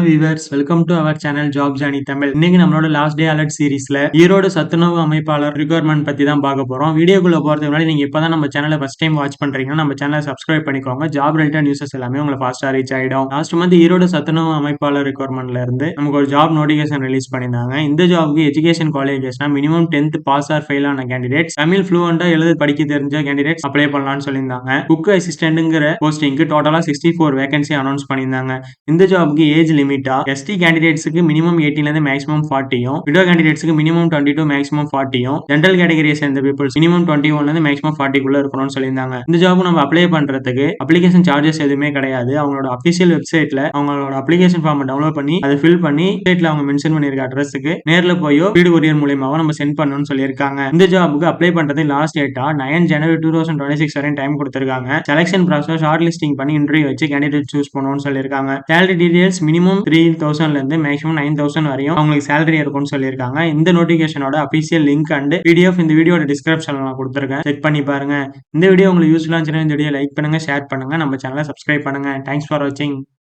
Viewers, welcome to our channel job journey Tamil. இன்னைக்கு நம்மளோட last day alert சீரிஸ்ல ஈரோடு சத்துணவு அமைப்பாளர் ரிக்வயர்மெண்ட் பத்தி தான் பார்க்க போறோம். வீடியோக்குள்ள போறதுக்கு முன்னாடி நீங்க இப்பதான் நம்ம சேனலை ஃபர்ஸ்ட் டைம் வாட்ச் பண்றீங்கன்னா நம்ம சேனலை சப்ஸ்கிரைப் பண்ணிக்கோங்க. ஜாப் ரிலேட்டட் நியூஸஸ் எல்லாமே உங்களுக்கு ஃபாஸ்டா ரீச் ஆயிடும். லாஸ்ட் மந்த் ஈரோடு சத்துணவு அமைப்பாளர் ரிக்வயர்மெண்ட்ல இருந்து நமக்கு ஒரு ஜாப் நோட்டிபிகேஷன் ரிலீஸ் பண்ணியிருந்தாங்க. இந்த ஜாப்க்கு education qualification minimum 10th pass or fail ஆன கேண்டிடேட்ஸ், தமிழ் ஃப்ளூவெண்டா எழுத படிக்க தெரிஞ்ச கேண்டிடேட்ஸ் அப்ளை பண்ணலாம்னு சொல்லியிருந்தாங்க. குக் அசிஸ்டன்ட்ங்கிற போஸ்டிங்க்கு டோட்டலா 64 வேகன்சி அனௌன்ஸ் பண்ணியிருந்தாங்க. இந்த ஜாப்க்கு ஏஜ் லிமிட்டா எஸ்டி கேண்டிடேட்ஸ்க்கு மினிமம் 18 ல இருந்து மேக்ஸிமம் 40யும், விடோ கேண்டிடேட்ஸ்க்கு மினிமம் 22 மேக்ஸிமம் 40யும், ஜெனரல் கேட்டகரியை சேர்ந்த பீப்புள்ஸ் மினிமம் 21 ல இருந்து மேக்ஸிமம் 40 குள்ள இருக்கணும்னு சொல்லியிருந்தாங்க. இந்த ஜாப் நம்ம அப்ளை பண்றதுக்கு அப்ளிகேஷன் சார்ஜஸ் எதுவுமே கிடையாது. அவங்களோட அபிஷியல் வெப்சைட்ல அவங்களோட அப்ளிகேஷன் ஃபார்ம் டவுன்லோட் பண்ணி அதை ஃபில் பண்ணி வெப்சைட்ல அவங்க மென்ஷன் பண்ணிருக்க அட்ரஸ்க்கு நேர்ல போயோ வீடு கொரியர் மூலமாவோ நம்ம சென்ட் பண்ணணும்னு சொல்லியிருக்காங்க. இந்த ஜாபுக்கு அப்ளை பண்றது லாஸ்ட் டேட்டா 9 ஜனவரி 2026 வரையும் டைம் கொடுத்திருக்காங்க. செலக்ஷன் ப்ராசஸ் ஷார்ட் லிஸ்டிங் பண்ணி இன்டர்வியூ வச்சு கேண்டிடேட் சூஸ் பண்ணணும்னு சொல்லியிருக்காங்க. சேலரி டீடைல்ஸ் மினிமம் 3000 ல இருந்து மேக்ஸிமம் 9000 வரையும் அவங்களுக்கு சேலரி இருக்கும்னு சொல்லியிருக்காங்க. இந்த நோட்டிபிகேஷனோட அபிஷியல் லிங்க் அண்ட் பிடிஎஃப் இந்த வீடியோட டிஸ்கிரிப்ஷன்ல நான் கொடுத்துருக்கேன். செக் பண்ணி பாருங்க. இந்த வீடியோ உங்களுக்கு யூஸ்ஃபுல்லா இருந்துச்சுன்னா இந்த வீடியோ லைக் பண்ணுங்க, ஷேர் பண்ணுங்க, நம்ம சேனலை சப்ஸ்கிரைப் பண்ணுங்க. தேங்க்ஸ் ஃபார் வாட்சிங்.